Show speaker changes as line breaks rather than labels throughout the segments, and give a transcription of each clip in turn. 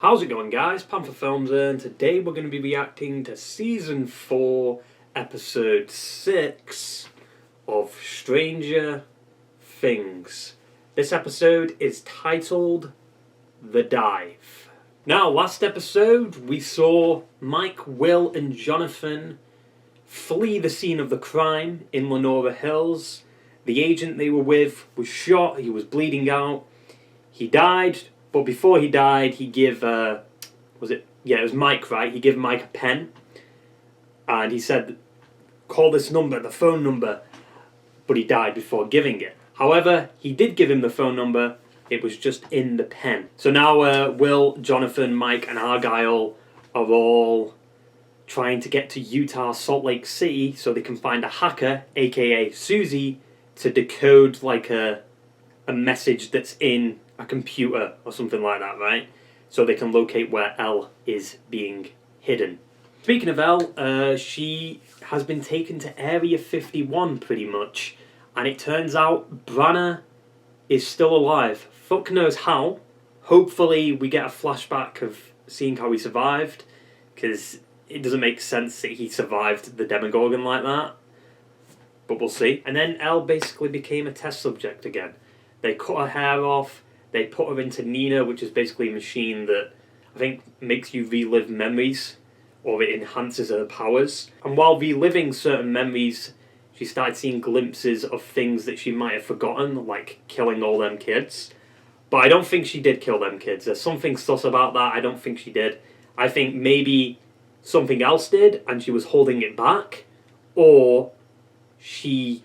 How's it going, guys? Panther Films here, and today we're going to be reacting to Season 4, Episode 6 of Stranger Things. This episode is titled The Dive. Now, last episode we saw Mike, Will and Jonathan flee the scene of the crime in Lenora Hills. The agent they were with was shot, he was bleeding out, he died. But before he died, he gave, it was Mike, right? He gave Mike a pen. And he said, call this number, the phone number. But he died before giving it. However, he did give him the phone number. It was just in the pen. So now Will, Jonathan, Mike and Argyle are all trying to get to Utah, Salt Lake City, so they can find a hacker, aka Susie, to decode like a message that's in a computer or something like that, right? So they can locate where Elle is being hidden. Speaking of Elle, she has been taken to Area 51 pretty much, and it turns out Branagh is still alive. Fuck knows how. Hopefully we get a flashback of seeing how he survived, because it doesn't make sense that he survived the Demogorgon like that. But we'll see. And then Elle basically became a test subject again. They cut her hair off. They put her into Nina, which is basically a machine that I think makes you relive memories, or it enhances her powers. And while reliving certain memories, she started seeing glimpses of things that she might have forgotten, like killing all them kids. But I don't think she did kill them kids. There's something sus about that. I don't think she did. I think maybe something else did, and she was holding it back, or she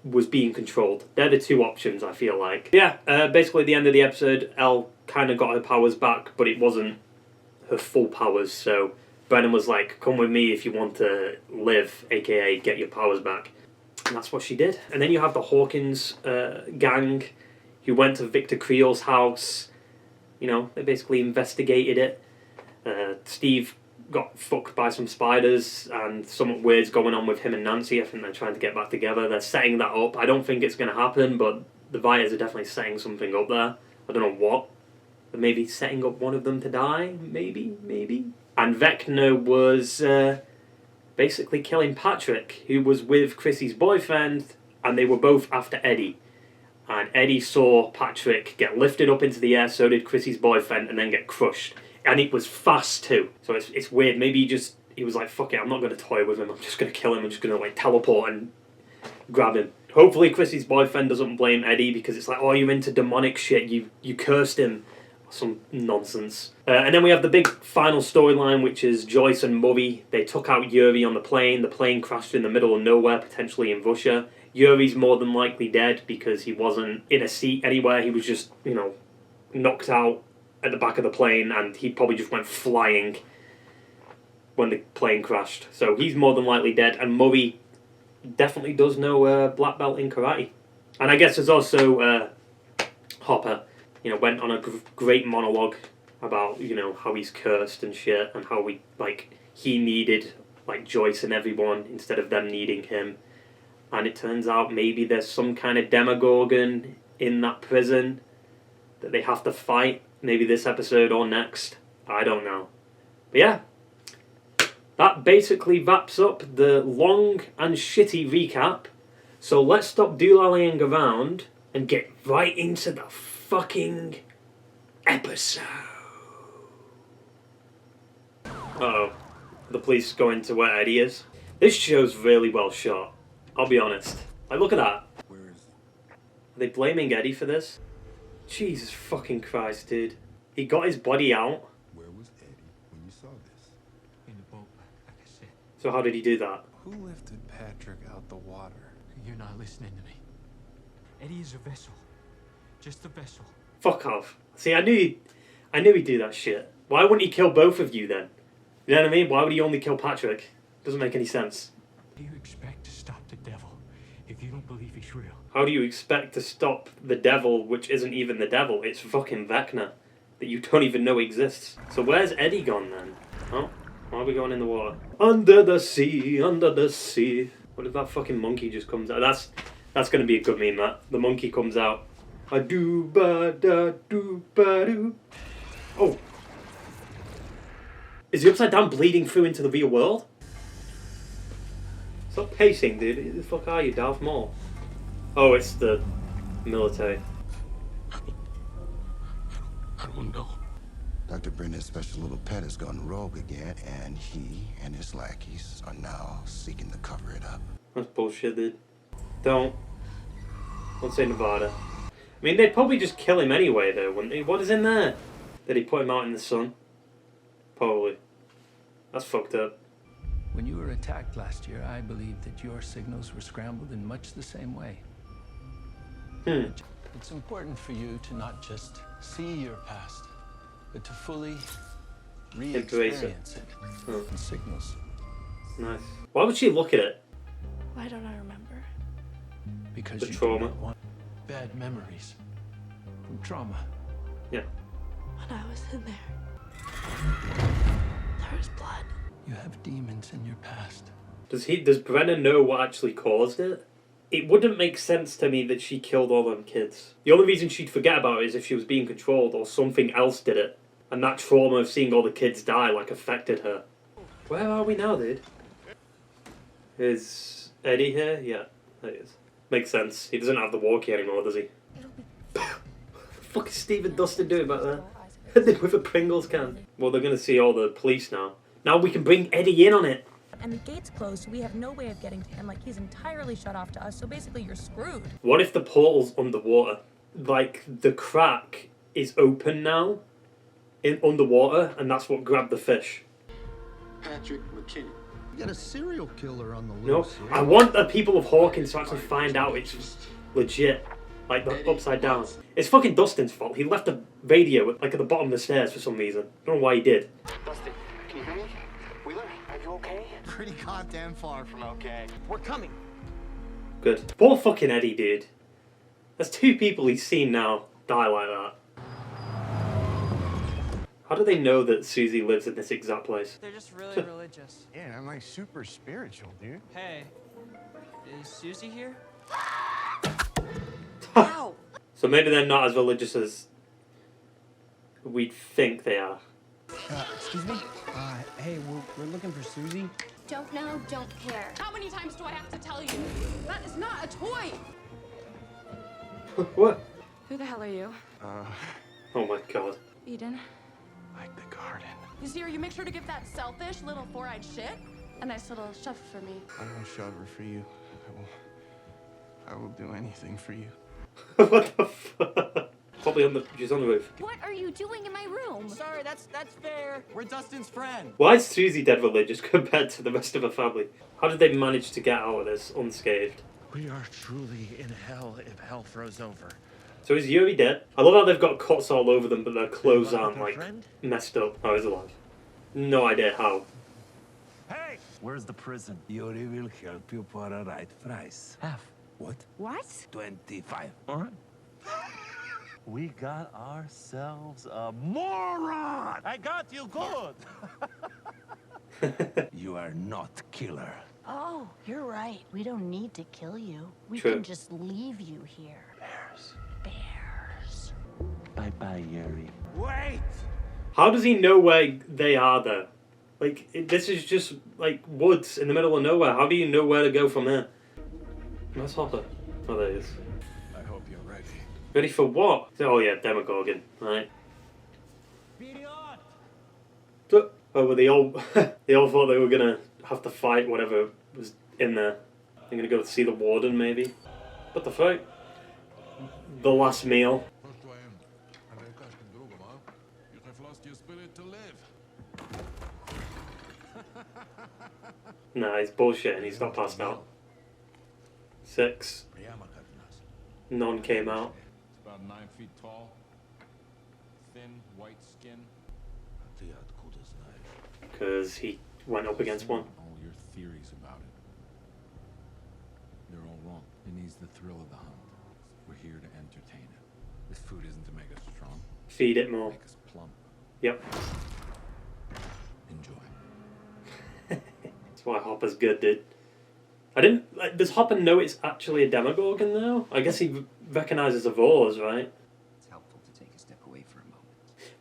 was being controlled. They're the two options, I feel like. Yeah, basically at the end of the episode, Elle kind of got her powers back, but it wasn't her full powers, so Brennan was like, come with me if you want to live, aka get your powers back. And that's what she did. And then you have the Hawkins gang, who went to Victor Creel's house. You know, they basically investigated it. Steve got fucked by some spiders, and something weird's going on with him and Nancy. I think they're trying to get back together. They're setting that up. I don't think it's going to happen, but the writers are definitely setting something up there. I don't know what. But maybe setting up one of them to die? Maybe. And Vecna was basically killing Patrick, who was with Chrissy's boyfriend, and they were both after Eddie. And Eddie saw Patrick get lifted up into the air, so did Chrissy's boyfriend, and then get crushed. And it was fast too. So it's weird. Maybe he was like, fuck it, I'm not going to toy with him. I'm just going to kill him. I'm just going to like teleport and grab him. Hopefully Chrissy's boyfriend doesn't blame Eddie, because it's like, oh, you're into demonic shit. You cursed him. Some nonsense. And then we have the big final storyline, which is Joyce and Murray. They took out Yuri on the plane. The plane crashed in the middle of nowhere, potentially in Russia. Yuri's more than likely dead because he wasn't in a seat anywhere. He was just, knocked out at the back of the plane, and he probably just went flying when the plane crashed. So he's more than likely dead, and Murray definitely does know black belt in karate. And I guess there's also Hopper, went on a great monologue about, how he's cursed and shit, and how he needed Joyce and everyone instead of them needing him. And it turns out maybe there's some kind of Demogorgon in that prison that they have to fight. Maybe this episode or next. I don't know. But yeah, that basically wraps up the long and shitty recap. So let's stop doolallying around and get right into the fucking episode. Uh-oh. The police going to where Eddie is. This show's really well shot. I'll be honest. Look at that.
Where is...
Are they blaming Eddie for this? Jesus fucking Christ, dude. He got his body out.
Where was Eddie when you saw this?
In the boat, like I said.
So how did he do that?
Who lifted Patrick out the water?
You're not listening to me. Eddie is a vessel. Just a vessel.
Fuck off. See, I knew he'd do that shit. Why wouldn't he kill both of you then? You know what I mean? Why would he only kill Patrick? Doesn't make any sense.
How do you expect to stop the devil if you don't believe he's real?
How do you expect to stop the devil, which isn't even the devil? It's fucking Vecna, that you don't even know exists. So where's Eddie gone then? Oh, why are we going in the water? Under the sea, under the sea. What if that fucking monkey just comes out? That's gonna be a good meme, that. The monkey comes out. A-doo-ba-da-doo-ba-doo. Oh. Is the Upside Down bleeding through into the real world? Stop pacing, dude. Who the fuck are you, Darth Maul? Oh, it's the military.
I don't know.
Dr. Brennan's special little pet has gone rogue again, and he and his lackeys are now seeking to cover it up.
That's bullshit, dude. Don't say Nevada. I mean, they'd probably just kill him anyway, though, wouldn't they? What is in there? Did he put him out in the sun? Probably. That's fucked up.
When you were attacked last year, I believed that your signals were scrambled in much the same way. It's important for you to not just see your past, but to fully re-experience it. And signals.
Nice. Why would she look at it?
Why don't I remember?
Because
The
you
trauma.
do not want bad memories from trauma.
Yeah.
When I was in there, there was blood.
You have demons in your past.
Does Brennan know what actually caused it? It wouldn't make sense to me that she killed all them kids. The only reason she'd forget about it is if she was being controlled or something else did it. And that trauma of seeing all the kids die, like, affected her. Where are we now, dude? Is Eddie here? Yeah, there he is. Makes sense. He doesn't have the walkie anymore, does he? Fuck is Steve and Dustin doing back there? With a Pringles can. Well, they're gonna see all the police now. Now we can bring Eddie in on it.
And the gate's closed, so we have no way of getting to him. Like, he's entirely shut off to us, so basically you're screwed.
What if the portal's underwater? Like, the crack is open now, in underwater, and that's what grabbed the fish.
Patrick McKinney.
You got a serial killer on the
No,
loose here.
I want the people of Hawkins to actually find out it's legit. Like, the Upside Down. It's fucking Dustin's fault. He left a radio, like, at the bottom of the stairs for some reason. I don't know why he did.
Dustin, can you hear me? Wheeler, are you okay?
Pretty goddamn far from
Okay.
We're coming.
Good. Poor fucking Eddie, dude. There's two people he's seen now die like that. How do they know that Susie lives in this exact place?
They're just really religious.
Yeah, I'm like super spiritual, dude.
Hey, is Susie here?
Ow!
So maybe they're not as religious as we think they are.
Excuse me? Hey, we're looking for Susie.
Don't know, don't care.
How many times do I have to tell you? That is not a toy!
What?
Who the hell are you?
Oh my god.
Eden?
Like the garden.
You see, you make sure to give that selfish little four-eyed shit a nice little shove for me.
I will shove her for you. I will do anything for you.
What the fuck? Probably she's on the roof.
What are you doing in my room?
Sorry, that's fair. We're Dustin's friend.
Why is Susie dead religious compared to the rest of her family? How did they manage to get out of this unscathed?
We are truly in hell if hell froze over.
So is Yuri dead? I love how they've got cuts all over them, but their clothes aren't, like, messed up. Oh, he's alive. No idea how.
Hey! Where's the prison?
Yuri will help you for a right price.
Half.
What?
What?
25.
Alright. We got ourselves a moron! I got you good!
You are not killer.
Oh, you're right. We don't need to kill you. We
True.
can just leave you here. Bears.
Bye-bye, Yuri.
Wait!
How does he know where they are, though? Like, this is just, like, woods in the middle of nowhere. How do you know where to go from here? Where's Hopper? Oh, there he is.
I hope you're ready.
Ready for what? Oh, yeah, Demogorgon. Right. So, oh, well, they all thought they were gonna have to fight whatever was in there. They're gonna go see the warden, maybe. What the fuck? The last meal.
You have lost your spirit to live.
Nah, he's bullshitting. He's not passed out. 6. None came out.
It's about 9 feet tall. Thin, white skin.
Because he went up against one.
All your theories about it. They're all wrong.
It needs the thrill of the hunt. We're here to entertain it. This food isn't to make us strong.
Feed it more.
Make us plump.
Yep.
Enjoy.
That's why Hopper's good, dude. I didn't... Like, does Hopper know it's actually a Demogorgon, though? I guess he recognizes a Vors, right?
It's helpful to take a step away for a moment.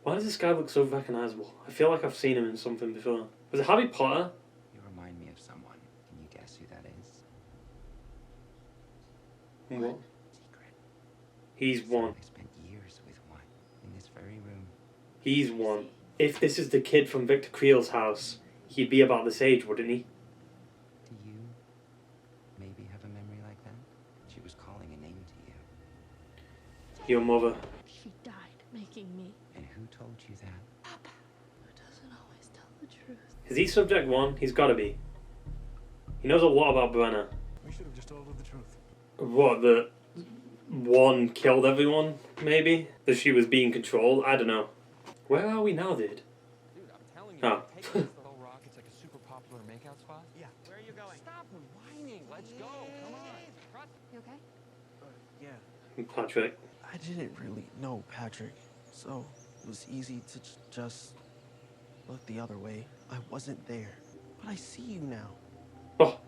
Why does this guy look so recognizable? I feel like I've seen him in something before. Was it Harry Potter?
You remind me of someone. Can you guess who that is?
What?
Secret.
He's one.
I spent years with one in this very room.
He's one. If this is the kid from Victor Creel's house, he'd be about this age, wouldn't he?
Do you maybe have a memory like that? She was calling a name to you.
Your mother.
She died making me.
And who told you that?
Papa. Who doesn't always tell the truth.
Is he subject one? He's gotta be. He knows a lot about Brenna.
We should have just told her the truth.
What, the one killed everyone, maybe? That she was being controlled? I don't know. Where are we now, dude?
Dude, I'm telling you,
Oh.
take this to Little Rock. It's like a super popular makeout spot.
Yeah.
Where are you going? Stop whining. Let's go. Come on.
You okay?
Yeah.
Patrick.
I didn't really know Patrick, so it was easy to just look the other way. I wasn't there, but I see you now.
Oh.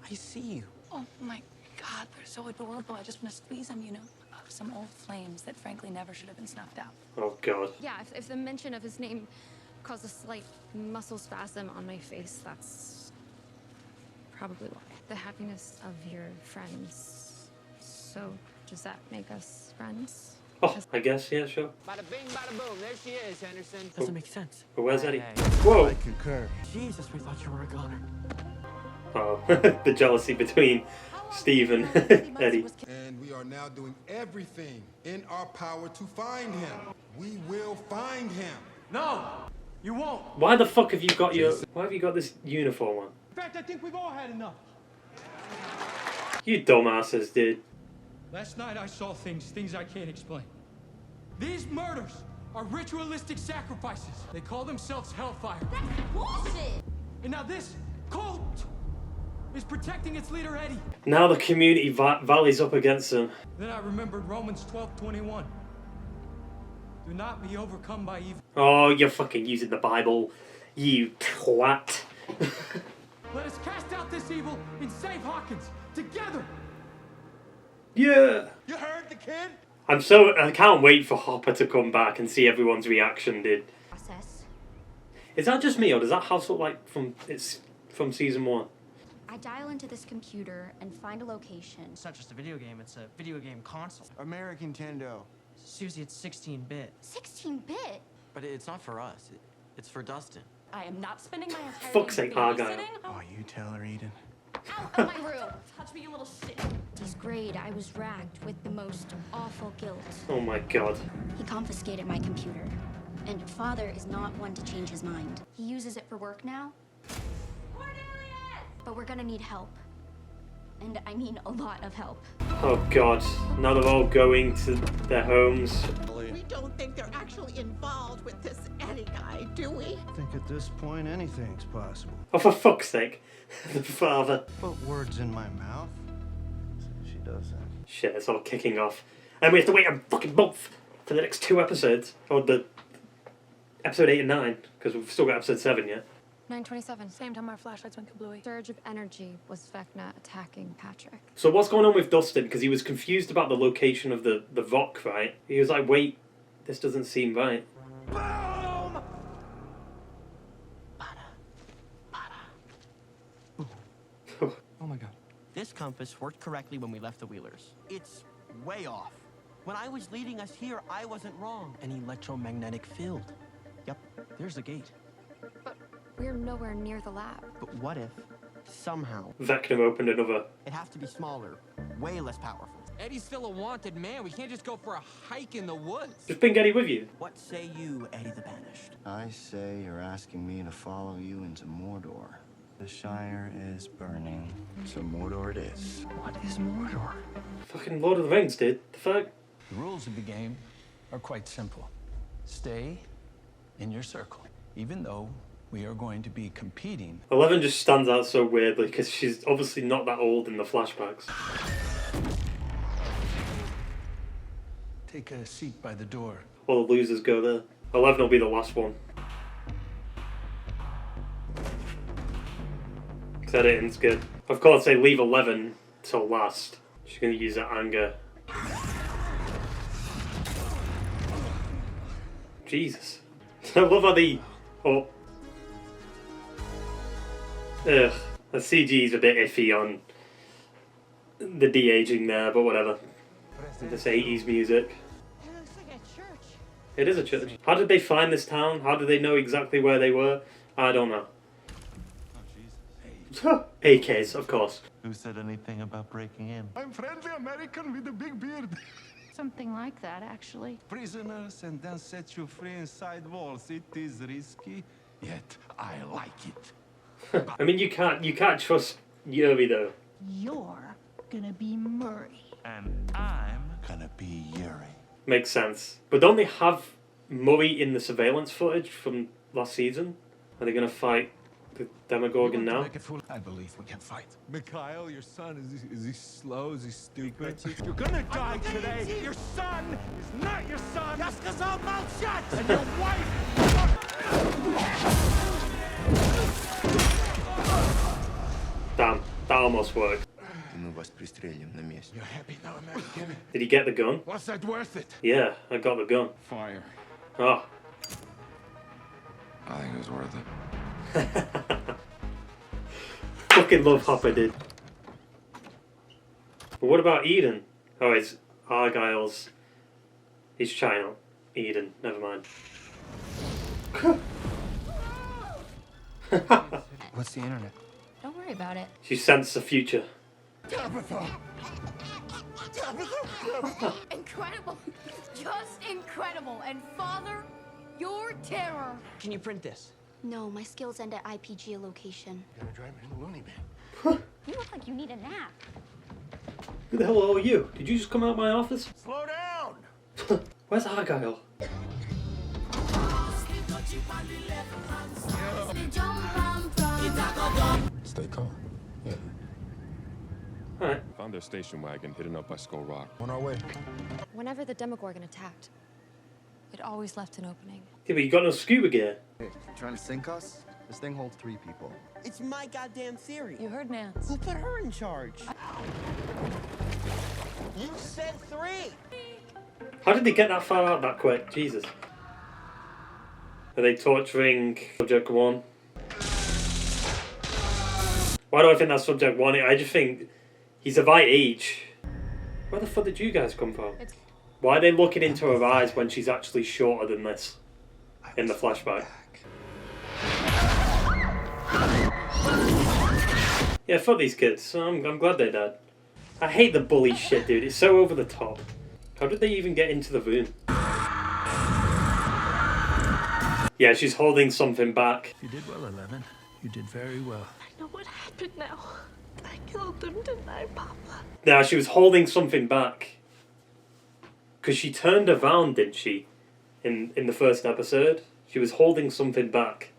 I see you.
Oh my God, they're so adorable. I just want to squeeze them, you know. Some old flames that frankly never should have been snuffed out.
Oh, God.
Yeah, if the mention of his name caused a slight muscle spasm on my face, that's probably why. The happiness of your friends. So, does that make us friends?
Oh, I guess, yeah, sure.
Bada bing, bada boom. There she is, Henderson.
Doesn't make sense.
But where's Eddie?
Hey.
Whoa!
I concur.
Jesus, we thought you were a goner.
Oh, the jealousy between Steve and Eddie.
And we are now doing everything in our power to find him. We will find him.
No! You won't!
Why the fuck have you got your... Why have you got this uniform on?
In fact, I think we've all had enough.
You dumbasses, dude.
Last night I saw things I can't explain. These murders are ritualistic sacrifices. They call themselves Hellfire.
That's bullshit!
And now this cult is protecting its leader, Eddie.
Now the community valleys up against them.
Then I remembered Romans 12:21. Do not be overcome by evil.
Oh, you're fucking using the Bible, you twat.
Let us cast out this evil and save Hawkins together.
Yeah.
You heard the kid?
I can't wait for Hopper to come back and see everyone's reaction, dude.
Process.
Is that just me, or does that house look like from season 1?
I dial into this computer and find a location.
It's not just a video game, it's a video game console.
American Tendo.
Susie, it's 16-bit.
16-bit?
But it's not for us. It's for Dustin.
I am not spending my entire
Fuck's
day
sake, Argyle.
babysitting.
Oh, you tell her, Eden.
Out of my room! Touch me, you little shit!
His grade, I was racked with the most awful guilt.
Oh my god.
He confiscated my computer. And Father is not one to change his mind. He uses it for work now.
Cornelius!
But we're gonna need help. And I mean a lot of help.
Oh god. Now they're all going to their homes.
We don't think they're actually involved with this Eddie guy, do we?
I think at this point anything's possible.
Oh, for fuck's sake. The father.
Put words in my mouth. She doesn't.
Shit, it's all kicking off. And we have to wait a fucking month for the next 2 episodes. Or the episode 8 and 9, because we've still got episode 7 yet.
9:27.
Same time our flashlights went kablooey.
Surge of energy was Vecna attacking Patrick.
So what's going on with Dustin? Because he was confused about the location of the rock, right? He was like, wait, this doesn't seem right.
Boom!
Oh my god. This compass worked correctly when we left the Wheelers. It's way off. When I was leading us here, I wasn't wrong.
An electromagnetic field.
Yep, there's the gate.
But we're nowhere near the lab.
But what if, somehow,
Vecna opened another.
it'd have to be smaller, way less powerful.
Eddie's still a wanted man. We can't just go for a hike in the woods.
Just bring Eddie with you.
What say you, Eddie the Banished?
I say you're asking me to follow you into Mordor. The Shire is burning, so Mordor it is.
What is Mordor?
Fucking Lord of the Rings, dude. The fuck?
The rules of the game are quite simple. Stay in your circle, even though we are going to be competing.
11 just stands out so weirdly because she's obviously not that old in the flashbacks.
Take a seat by the door.
All the losers go there. 11 will be the last one. Because editing's good. Of course, they leave 11 till last. She's going to use that anger. Jesus. I love how the... Oh. Ugh. The CG's a bit iffy on the de-aging there, but whatever. This 80s music.
It looks like a church.
It is a church. How did they find this town? How did they know exactly where they were? I don't know. AKs, of course.
Who said anything about breaking in?
I'm friendly American with a big beard.
Something like that, actually.
Prisoners and then set you free inside walls. It is risky, yet I like it.
I mean, you can't trust Yuri though.
You're gonna be Murray.
And I'm gonna be Yuri.
Makes sense. But don't they have Murray in the surveillance footage from last season? Are they gonna fight the Demogorgon now?
I believe we can fight.
Mikhail, your son, is he slow? Is he stupid? You're gonna die today. Your son is not your son. Just because I'm mouth shut. And your wife.
Damn, that almost worked.
You're happy now, American?
Did he get the gun?
Was that worth it?
Yeah, I got the gun.
Fire.
Oh.
I think it was worth it.
Fucking love Hopper, dude. But what about Eden? Oh, it's Argyle's. He's China. Eden, never mind.
What's the internet?
Don't worry about it.
She sensed the future.
Tabitha! Tabitha!
Incredible. Just incredible. And Father, your terror.
Can you print this?
No, my skills end at IP geolocation.
You're gonna drive me to the loony bin.
You look like you need a nap.
Who the hell are you? Did you just come out of my office?
Slow down!
Where's Argyle?
Stay calm. Yeah.
Alright.
Found their station wagon hidden up by Skull Rock.
On our way.
Whenever the Demogorgon attacked, it always left an opening.
Yeah, but you got no scuba gear.
Hey, trying to sink us? This thing holds 3 people.
It's my goddamn theory.
You heard Nance.
Who put her in charge? You said 3.
How did they get that far out that quick? Jesus. Are they torturing Subject 1? Why do I think that's Subject 1? I just think he's of right age. Where the fuck did you guys come from? Why are they looking into her eyes when she's actually shorter than this in the flashback? Yeah, fuck these kids. I'm glad they died. I hate the bully shit, dude. It's so over the top. How did they even get into the room? Yeah, she's holding something back.
You did well, 11. You did very well.
I know what happened now. I killed them, didn't I, Papa?
Now, she was holding something back. Because she turned around, didn't she? In the first episode. She was holding something back.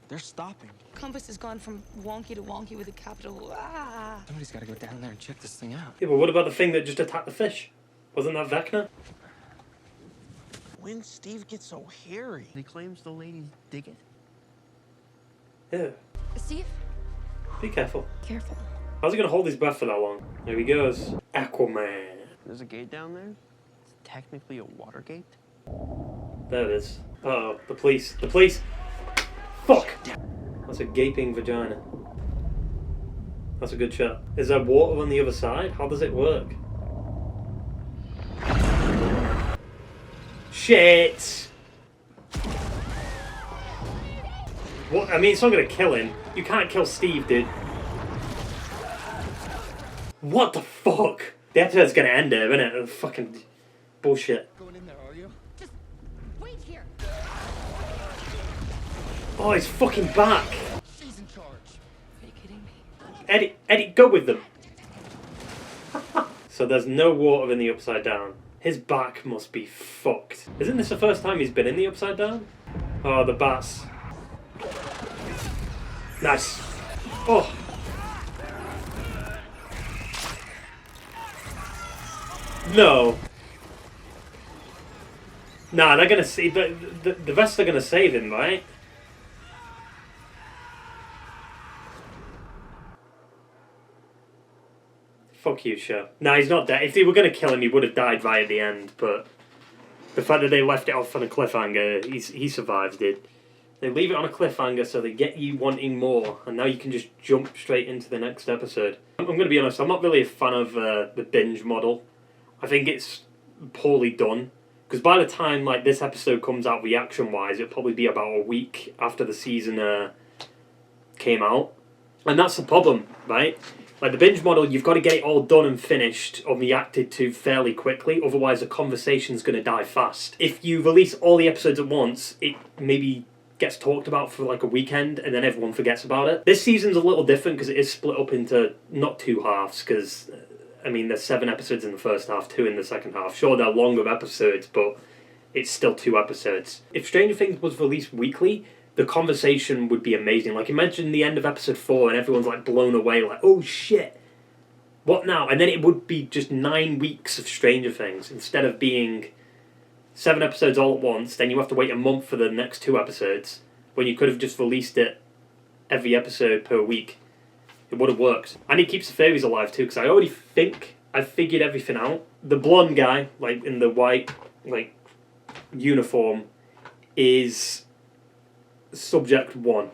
They're stopping.
Compass has gone from wonky to wonky with a capital. Ah.
Somebody's got to go down there and check this thing out.
Yeah, but what about the thing that just attacked the fish? Wasn't that Vecna?
When Steve gets so hairy.
He claims the ladies dig it.
Yeah.
Steve?
Be careful.
Careful.
How's he going to hold his breath for that long? There he goes. Aquaman.
There's a gate down there. It's technically a water gate.
There it is. Uh-oh. The police. The police! Fuck! That's a gaping vagina. That's a good shot. Is there water on the other side? How does it work? Shit! What? I mean, it's not gonna kill him. You can't kill Steve, dude. What the fuck? The episode's gonna end there, isn't it? Fucking bullshit.
Going in there, are you?
Just wait here.
Oh, he's fucking back.
She's in charge.
Are you kidding me?
Eddie, go with them. So there's no water in the Upside Down. His back must be fucked. Isn't this the first time he's been in the Upside Down? Oh, the bats. Nice. Oh. No. Nah, they're gonna see the rest are gonna save him, right? Fuck you, show. Nah, he's not dead. If they were gonna kill him, he would have died right at the end, but The fact that they left it off on a cliffhanger, he survived it. They leave it on a cliffhanger so they get you wanting more, and now you can just jump straight into the next episode. I'm going to be honest, I'm not really a fan of the binge model. I think it's poorly done, because by the time like this episode comes out reaction-wise, it'll probably be about a week after the season came out. And that's the problem, right? Like the binge model, you've got to get it all done and finished or reacted to fairly quickly, otherwise the conversation's going to die fast. If you release all the episodes at once, it maybe gets talked about for like a weekend and then everyone forgets about it. This season's a little different because it is split up into not two halves, because I mean there's 7 episodes in the first half, 2 in the second half. Sure, they're longer episodes, but it's still 2 episodes. If Stranger Things was released weekly, the conversation would be amazing. Like imagine the end of episode 4 and everyone's like blown away, like, oh shit, what now? And then it would be just 9 weeks of Stranger Things instead of being 7 episodes all at once. Then you have to wait a month for the next 2 episodes when you could have just released it every episode per week. It would have worked. And it keeps the theories alive too, because I already think I've figured everything out. The blonde guy, like in the white like uniform, is subject 1,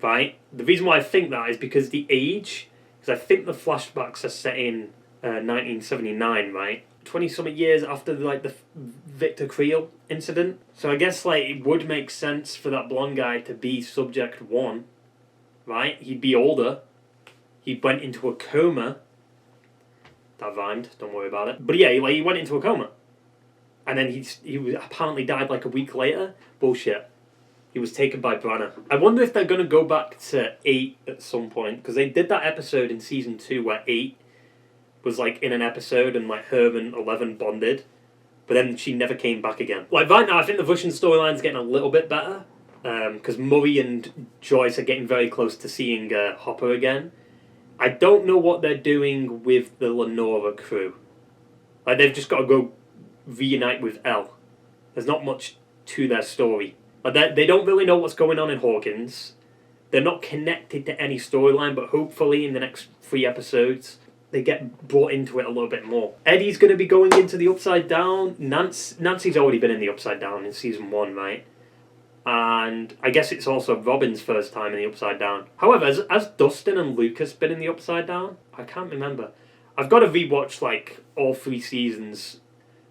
right? The reason why I think that is because the age, because I think the flashbacks are set in 1979, right? 20-something years after like the Victor Creel incident. So I guess like it would make sense for that blonde guy to be subject 1, right? He'd be older. He went into a coma. That rhymed, don't worry about it. But yeah, he went into a coma. And then he apparently died like a week later. Bullshit. He was taken by Branagh. I wonder if they're going to go back to 8 at some point, because they did that episode in season 2 where 8 was like in an episode and like her and 11 bonded, but then she never came back again. Like right now, I think the Russian storyline's getting a little bit better, because Murray and Joyce are getting very close to seeing Hopper again. I don't know what they're doing with the Lenora crew. Like they've just got to go reunite with Elle. There's not much to their story. Like they don't really know what's going on in Hawkins. They're not connected to any storyline, but hopefully in the next 3 episodes they get brought into it a little bit more. Eddie's going to be going into the Upside Down. Nancy's already been in the Upside Down in season 1, right? And I guess it's also Robin's first time in the Upside Down. However, has Dustin and Lucas been in the Upside Down? I can't remember. I've got to rewatch like all 3 seasons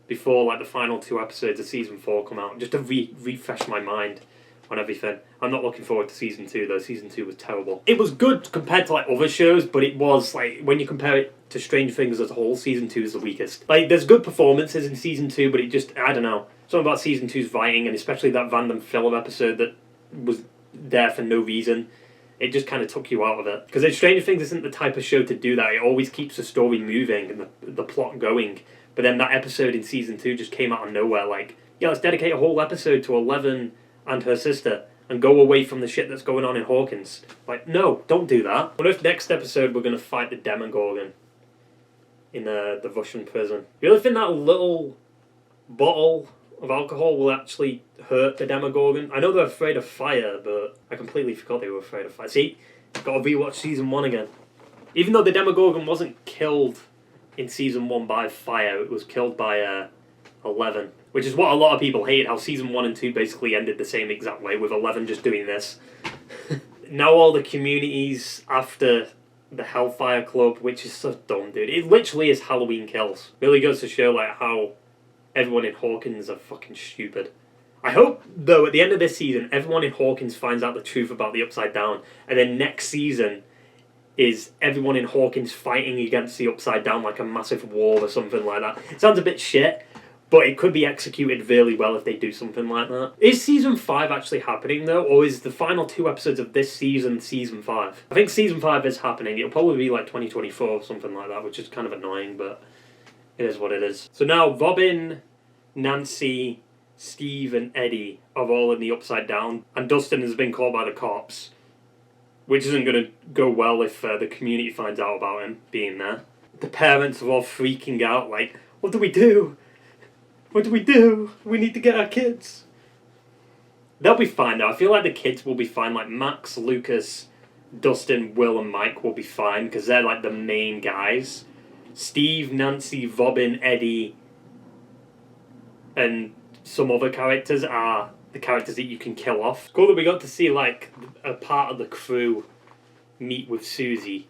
before like the final 2 episodes of season 4 come out, just to refresh my mind on everything. I'm not looking forward to season 2 though. Season 2 was terrible. It was good compared to like other shows, but it was like when you compare it to Stranger Things as a whole, season 2 is the weakest. Like there's good performances in season 2, but it just, I don't know, something about season 2's writing, and especially that random filler episode that was there for no reason. It just kind of took you out of it. Because Stranger Things isn't the type of show to do that. It always keeps the story moving and the plot going. But then that episode in season 2 just came out of nowhere. Like, yeah, let's dedicate a whole episode to 11 and her sister and go away from the shit that's going on in Hawkins. Like, no, don't do that. What if next episode we're going to fight the Demogorgon in the Russian prison? You really think that little bottle of alcohol will actually hurt the Demogorgon? I know they're afraid of fire, but I completely forgot they were afraid of fire. See, got to rewatch season 1 again. Even though the Demogorgon wasn't killed in season 1 by fire, it was killed by 11, which is what a lot of people hate, how season 1 and 2 basically ended the same exact way, with 11 just doing this. Now all the communities after the Hellfire Club, which is so dumb, dude. It literally is Halloween Kills. Really goes to show like how everyone in Hawkins are fucking stupid. I hope, though, at the end of this season, everyone in Hawkins finds out the truth about the Upside Down, and then next season is everyone in Hawkins fighting against the Upside Down like a massive war or something like that. It sounds a bit shit, but it could be executed really well if they do something like that. Is season 5 actually happening, though, or is the final 2 episodes of this season 5? I think season 5 is happening. It'll probably be like 2024 or something like that, which is kind of annoying, but it is what it is. So now Robin, Nancy, Steve and Eddie are all in the Upside Down, and Dustin has been caught by the cops, which isn't going to go well if the community finds out about him being there. The parents are all freaking out, like, what do we do? What do we do? We need to get our kids. They'll be fine though. I feel like the kids will be fine. Like Max, Lucas, Dustin, Will and Mike will be fine because they're like the main guys. Steve, Nancy, Robin, Eddie and some other characters are the characters that you can kill off. It's cool that we got to see like a part of the crew meet with Susie,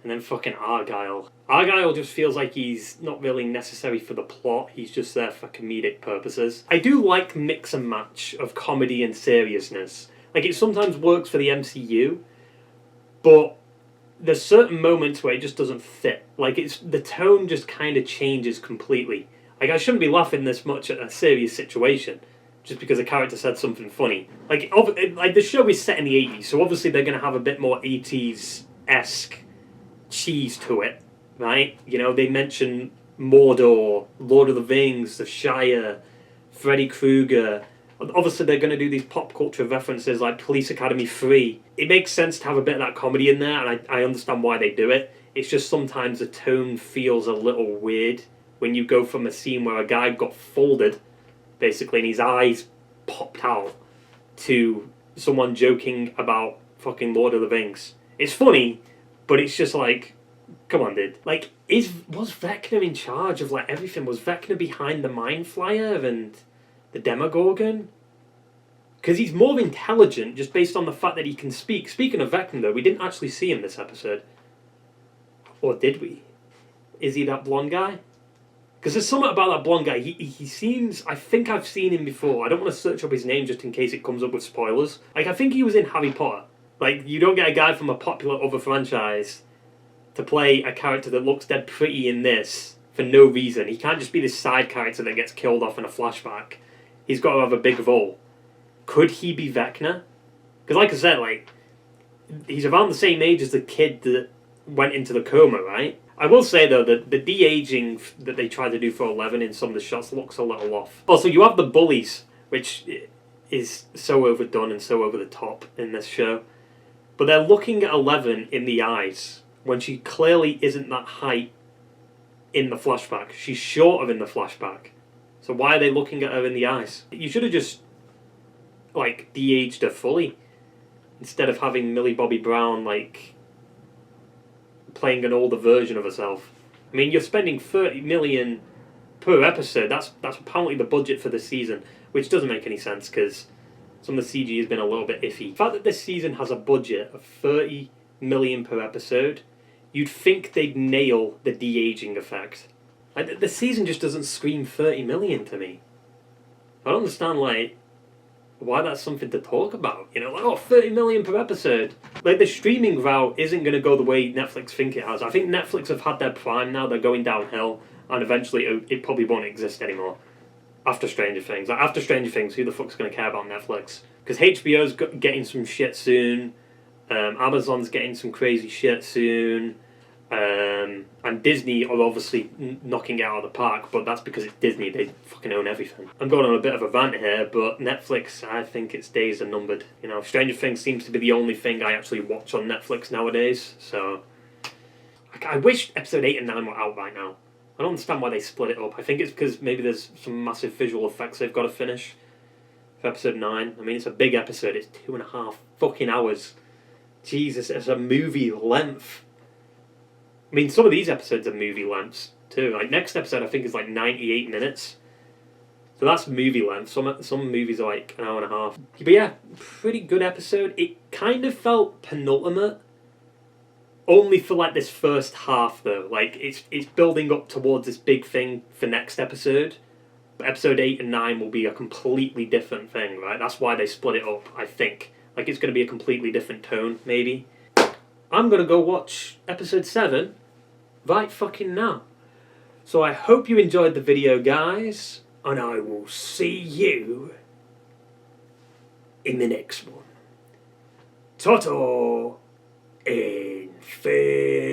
and then fucking Argyle. Argyle just feels like he's not really necessary for the plot, he's just there for comedic purposes. I do like mix and match of comedy and seriousness. Like, it sometimes works for the MCU, but there's certain moments where it just doesn't fit. Like, the tone just kind of changes completely. Like, I shouldn't be laughing this much at a serious situation just because a character said something funny. Like the show is set in the 80s, so obviously they're going to have a bit more 80s-esque cheese to it, right? You know, they mention Mordor, Lord of the Rings, The Shire, Freddy Krueger. Obviously they're going to do these pop culture references like Police Academy 3. It makes sense to have a bit of that comedy in there, and I understand why they do it. It's just sometimes the tone feels a little weird when you go from a scene where a guy got folded, basically, and his eyes popped out, to someone joking about fucking Lord of the Rings. It's funny, but it's just like, come on, dude. Like, was Vecna in charge of like everything? Was Vecna behind the Mind Flyer and the Demogorgon? Because he's more intelligent just based on the fact that he can speak. Speaking of Vecna, though, we didn't actually see him this episode. Or did we? Is he that blonde guy? Because there's something about that blonde guy. He seems... I think I've seen him before. I don't want to search up his name just in case it comes up with spoilers. Like, I think he was in Harry Potter. Like, you don't get a guy from a popular other franchise to play a character that looks dead pretty in this for no reason. He can't just be this side character that gets killed off in a flashback. He's got to have a big role. Could he be Vecna? Because like I said, like, he's around the same age as the kid that went into the coma, right? I will say, though, that the de-aging that they tried to do for 11 in some of the shots looks a little off. Also, you have the bullies, which is so overdone and so over the top in this show. But they're looking at 11 in the eyes when she clearly isn't that height in the flashback. She's shorter in the flashback. So why are they looking at her in the eyes? You should have just, like, de-aged her fully. Instead of having Millie Bobby Brown, like, playing an older version of herself. I mean, you're spending $30 million per episode. That's apparently the budget for this season, which doesn't make any sense because some of the CG has been a little bit iffy. The fact that this season has a budget of $30 million per episode, you'd think they'd nail the de-aging effect. Like, the season just doesn't scream $30 million to me. I don't understand, like, why that's something to talk about. You know, like, oh, $30 million per episode. Like, the streaming route isn't going to go the way Netflix think it has. I think Netflix have had their prime now. They're going downhill, and eventually it probably won't exist anymore after Stranger Things. Like, after Stranger Things, who the fuck's going to care about Netflix? Because HBO's getting some shit soon. Amazon's getting some crazy shit soon. And Disney are obviously knocking it out of the park, but that's because it's Disney. They fucking own everything. I'm going on a bit of a rant here, but Netflix, I think its days are numbered. You know, Stranger Things seems to be the only thing I actually watch on Netflix nowadays, so I wish episode 8 and 9 were out right now. I don't understand why they split it up. I think it's because maybe there's some massive visual effects they've got to finish for episode 9. I mean, it's a big episode. It's 2.5 fucking hours. Jesus, it's a movie length. I mean, some of these episodes are movie lengths too. Like, next episode I think is like 98 minutes. So that's movie length. Some movies are like an hour and a half. But yeah, pretty good episode. It kind of felt penultimate. Only for like this first half though. Like, it's building up towards this big thing for next episode. But episode 8 and 9 will be a completely different thing, right? That's why they split it up, I think. Like, it's going to be a completely different tone, maybe. I'm going to go watch episode 7 right fucking now. So I hope you enjoyed the video, guys, and I will see you in the next one. Ta-ta! Infiltrate!